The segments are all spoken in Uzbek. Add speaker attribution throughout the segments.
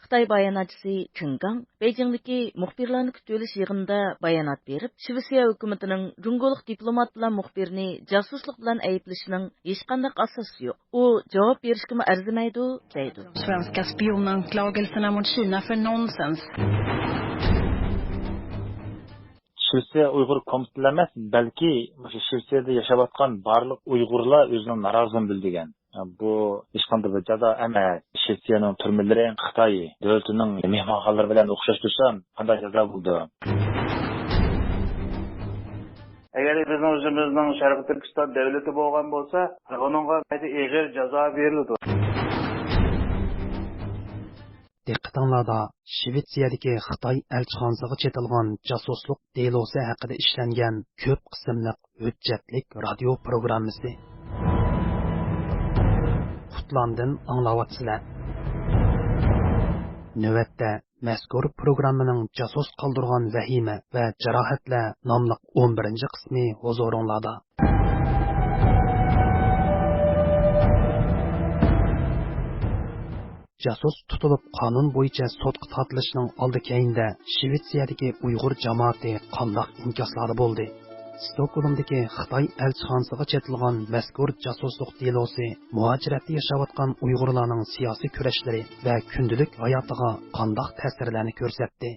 Speaker 1: Xitoy bayonotchisi Qinggang Beijingdagi muxbirlarni kutib olish yig'inida bayonot berib, Shvetsiya hukumatining Jungoliq diplomat bilan muxbirni jasuslik bilan ayblashining hech qanday asosi yo'q. U javob berishga arzimaydi deydi.
Speaker 2: Svenska spionanklagelserna mot Kina för nonsens.
Speaker 3: Shvetsiya Uyg'ur komiteti emas, balki Shvetsiyada yashayotgan barliq Uyg'urlar o'zining noroziligini bildirgan. Bu hech qanday bir jazo emas. Shvetsiyaning turmalari Xitoy davlatining mehmonxonalari bilan o'xshash tursa, qanday jazo bo'ldi?
Speaker 4: Agar bizning o'zimizning Sharq Turkiston davlati bo'lgan bo'lsa, uningga og'ir jazo beriladi.
Speaker 5: Diqqatinglarda Shvetsiyadagi Xitoy elchixonasiga chetilgan jasuslik delosi haqida ishlangan ko'p qismli hujjatlik radio programmasi. Xutlandin anglawatsizlar. Navbatda mazkur programmaning jasus qoldirgan vahima va jarohatlar nomli 11-qismi huzuringlarda. Jasus tutulib qonun bo'yicha sotqa tortilishining oldi keyinda Shvetsiyadagi Uyg'ur jamoati qandoq inkoslar bo'ldi. Stokgolmdagi Xitoy elchixonasiga chetilgan mazkur jasuslik delosi muhojiratda yashayotgan Uyg'urlarning siyosiy kurashlari va kundalik hayotiga qandoq ta'sirlarni ko'rsatdi.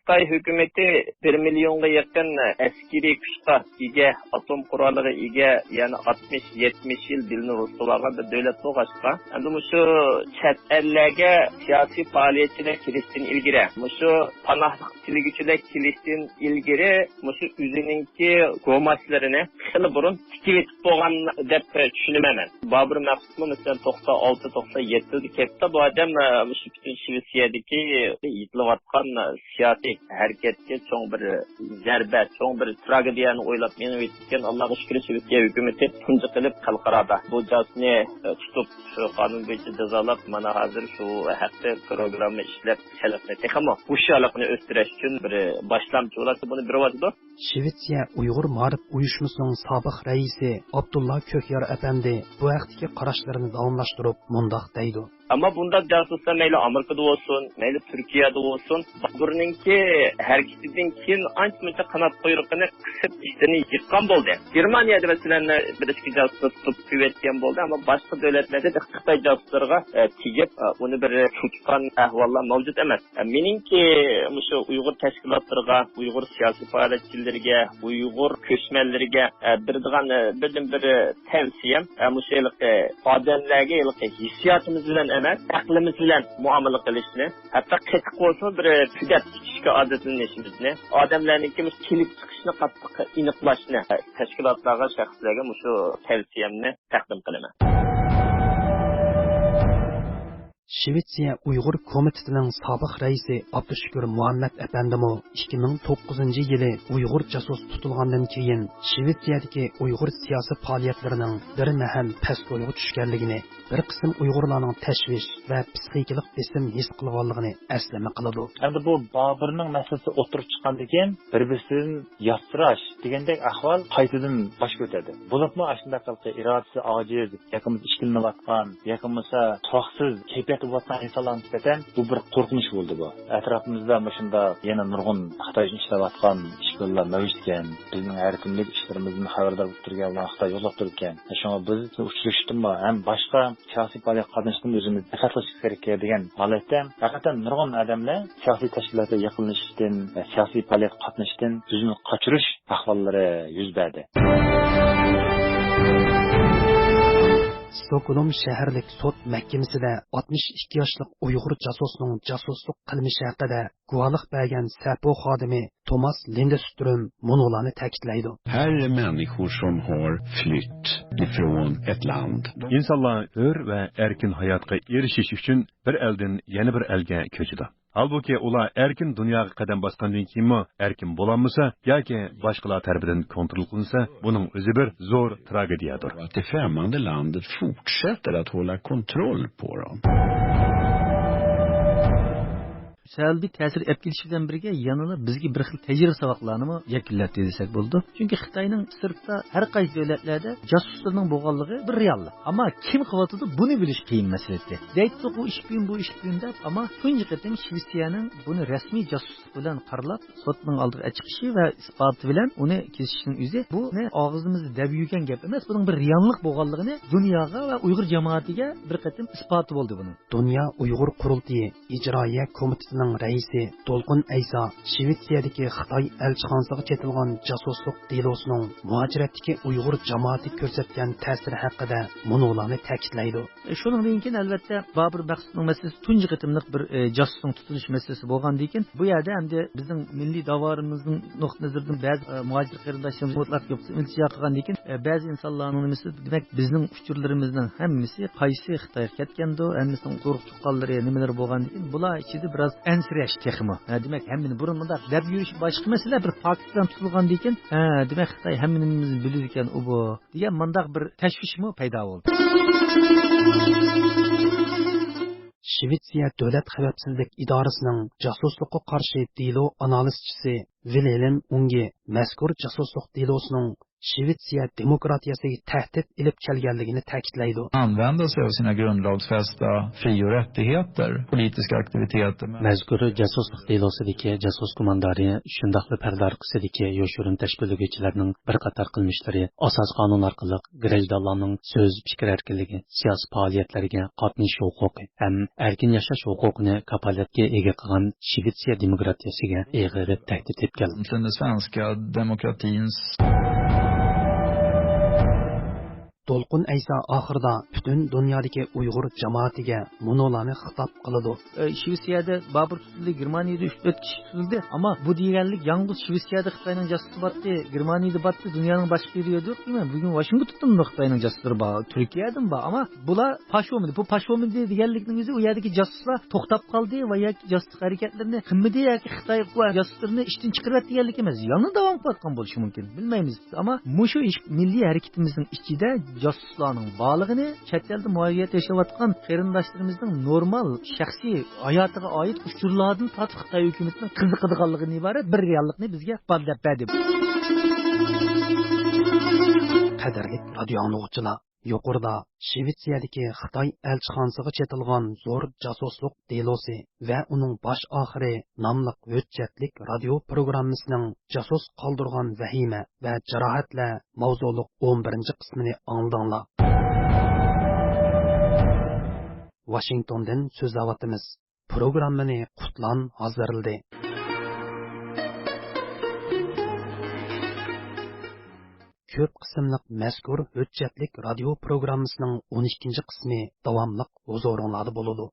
Speaker 6: Xitoy hukumati 1 millionga yaqin askeriy kuchga ega, atom qurollariga ega, ya'ni 60-70 yil dilni ruslagan bir davlat bo'lg'achqa, endi shu chet ellarga siyosiy faoliyatchilar kelishdan ilgari, shu panohlik tilgichilar kelishdan ilgari, shu o'zininki go'mashlarini xili burun tikib etib bo'lgan deb tushunaman. Bobur Maqsudmi masalan 96-97 ketdi, bu odam shu butun Shvetsiyadagi yetilayotgan siyosiy hareketga cho'ng bir zarba, cho'ng bir tragediyani o'ylab meni o'tgan Allohga shukr Shvetsiya hukumati tunji qilib xalqarada bu jasni tutib shu qonun bo'yicha jazolab, mana hozir shu haqda programma ishlab xalqni texmo bu shalaqni o'stirish uchun bir boshlamchi bo'ladi, buni birovadi.
Speaker 5: Shvetsiya Uyg'ur ma'rif uyushmasining sobiq raisi Abdullah Ko'kyar apandi bu haqdagi qarashlarini davomlashtirib mundoq deydi.
Speaker 6: Ama bunda casuslar mayli Amerika'da olsun, mayli Türkiye'de olsun, Babur'unki hareketinden keyin ancha kanat kuyruğunu kısıp işlerini yıkkan oldu. Germaniyada mesela bir eski casuslar tutup küvetken oldu ama başka devletlerde de Xitay casuslarına tigip onu bir tutkan ahvallar mevcut emas. Meninki şu Uygur teşkilatlarına, Uygur siyasi faaliyetçilerine, Uygur köşmellerine birden bir tavsiyem, bu şeylik ademlerge hissiyatımız bilen emas, aqlimiz bilan muomala qilishni, hatto qattiq bo'lsa bir tugat tutishga odatlanishimizni, odamlarningki kelib chiqishni qattiq aniqlashni tashkilotlarga, shaxslarga shu tavsiyamni taqdim qilaman.
Speaker 5: Shvetsiya Uyg'ur komitetining sobiq raisi Abdushukur Muhammad apandimi 2009-yili Uyg'ur jasus tutilgandan keyin Shvetsiyadagi Uyg'ur siyosiy faoliyatlarining bir mahal past yo'lga tushganligini, bir qism Uyg'urlarning tashvish va psixikalik besim his qilganligini eslama qiladi.
Speaker 3: Endi bu Boburning masalasi o'tirib chiqqandan keyin bir-birisidan yastirash degandek ahvol qaytadan bosh ko'tardi. Bo'libmi ashunda qilqi irodasi ojiz, yaqimiz ishkilinayotgan, yaqimizda to'xsiz kayfiyat bo'lgan insonlar nisbatan bu bir qo'rqinish bo'ldi bu. Atrofimizda shunda yana nurg'un Xitoy ishlayotgan ishg'ollar mavjud ekan. Bizning har kunlik ishlarimizdan xabardor bo'lib turganlar Xitoy yo'lib turgan. Shunga biz uchrashdimmi ham boshqa siyosiy faoliyat qatnashdan o'zimiz diqqatlash kerak degan holatda haqiqatan nurg'un odamlar siyosiy tashkilotga yaqinlashishdan, siyosiy faoliyat qatnashishdan o'zini qochirish ahvollari yuz berdi.
Speaker 5: Stokgolm shaharlik sud mahkamasida 62 yoshli Uyg'ur jasusning jasuslik qilmishi haqida guvohlik bergan Sapo xodimi Thomas Lindström munolarni ta'kidlaydi.
Speaker 7: Här är människor som har flytt ifrån ett land.
Speaker 8: İnsanlar hür ve erkin hayatga erishish uchun bir eldan yana bir elga ko'chidi. Halbuki ular erkin dunyoga qadam bosgandan keyinmi erkin bo'lolmasa yoki boshqalar tarafidan kontrol qilinsa, buning o'zi bir zo'r tragediyadir.
Speaker 7: Att det främmande landet fortsätter att hålla kontroll på dem.
Speaker 9: salbiy ta'sir olib kelishi bilan birga yanada bizga bir xil tajriba saboqlarni yakunlatdi desak bo'ladi. Chunki Xitoyning sirtda har qaysi davlatlarda josuslarning bo'lganligi bir reallik. Ammo kim qilyotdi buni bilish qiyin masalasi. Deytdi bu ish bu ish deb, ammo tunji qatim Shvetsiyaning buni rasmiy josuslik bilan qarlab, sotning oldiga chiqishi va isboti bilan uni kesishning o'zi bu og'zimizda deb yurgan gap emas, buning bir reallik bo'lganligini dunyoga va Uyg'ur jamoatiga bir qatim isboti bo'ldi buni.
Speaker 5: Dünya Uyg'ur Qurultiyi ijroiya komitetining raisi Dolqun Aysa Shvetsiyadagi Xitoy elchixonasiga chetilgan jasuslik delosining muhojiratdagi Uyg'ur jamoati ko'rsatgan ta'siri haqida munolarni ta'kidlaydi.
Speaker 9: Shuningdan keyin albatta Babur Maqsudning masalasi tunji qatimliq bir jasusning tutilish masalasi bo'lgandan keyin bu yerda hamda bizning milliy davorimizning nuqtai nazaridan ba'zi muhojir qarindoshlarimiz mutlaq iltijo qilgandan keyin ba'zi insonlarning misli demak bizning uchurlarimizning hammasi qaysi Xitoyga ketgandi, hammasining qo'rq chiqqanlari nimalar bo'lgandan keyin bular ichida biroz ansirash texmi. Demak hammani burun bunda deb yurish boshqa masala bir Pokiston tutilgandan keyin demak Xitoy hammanimizni biladi ekan u bu degan mandaq bir tashvishmi paydo bo'ldi.
Speaker 5: Shvetsiya Davlat xavfsizlik idorasining jasuslikqa qarshi delo analizchisi Wilhelm Unge mazkur jasuslik delosining Shvetsiya demokratiyasiga tahdid ilib kelganligini ta'kidlaydi.
Speaker 10: Använda sig av sina grundlagsfästa fri- och rättigheter, politiska aktiviteter.
Speaker 11: Mazkur jasuslik delosidagi jasus komandari shundaqli parda orqasidagi yoshurin tashkilotchilarning bir qator qilmishlari asos qonun orqali grajdanlarning so'z fikr erkinligi, siyosiy faoliyatlarga qatnashish huquqi ham erkin yashash huquqini kapolatga ega qilgan Shvetsiya demokratiyasiga eg'ir tahdid etgan.
Speaker 10: Den svenska demokratins
Speaker 5: Dolqun Aysa oxirida butun dunyodagi Uyg'ur jamoatiga munolarni xitob qiladi.
Speaker 9: Shvetsiyada Babur tutildi, Germaniyada 3-4 kishi tutildi. Ammo bu deganlik yalnız Shvetsiyada Xitoyning jasusi batdi, Germaniyada batdi, dunyoning boshqa yerida yo'q deyman. Bugun Washingtonda Xitoyning jasuslari bor, Turkiyadan bor. Ammo bular pashomidi. Bu pashomidi deganlikning o'zi u yerdagi jasuslar to'xtab qoldi va yoki jasuslik harakatlarini qilmadi yoki Xitoy bu jasuslarini ishdan chiqarib deganlik emas. Yana davom qilgan bo'lishi mumkin. Bilmaymiz. Ammo mushu ish milliy harakatimizning ichida jasuslarning borlig'ini chet elda muayyat yashayotgan qarindoshlarimizning normal shaxsiy hayotiga oid uchurlardan tortib Xitoy hukumatining qiziqadiganligidan iborat bir reallikni bizga baldab berdi.
Speaker 5: Qadrli radio anglag'uchilar, yuqorida Shvetsiyadagi Xitoy elchixonasiga chetilgan zo'r jasuslik delosi va uning bosh oxiri nomli hujjatlik radio programmasining jasus qoldirgan vahima va jarohatlar mavzuliq 11-qismini angladinglar. Washingtondan so'zlayotimiz. Programmani Qutlan hozirladi. Ko'p qismliq mazkur hujjatlik radio programmasining 12-qismi davomliq huzuringlarda bo'ladi.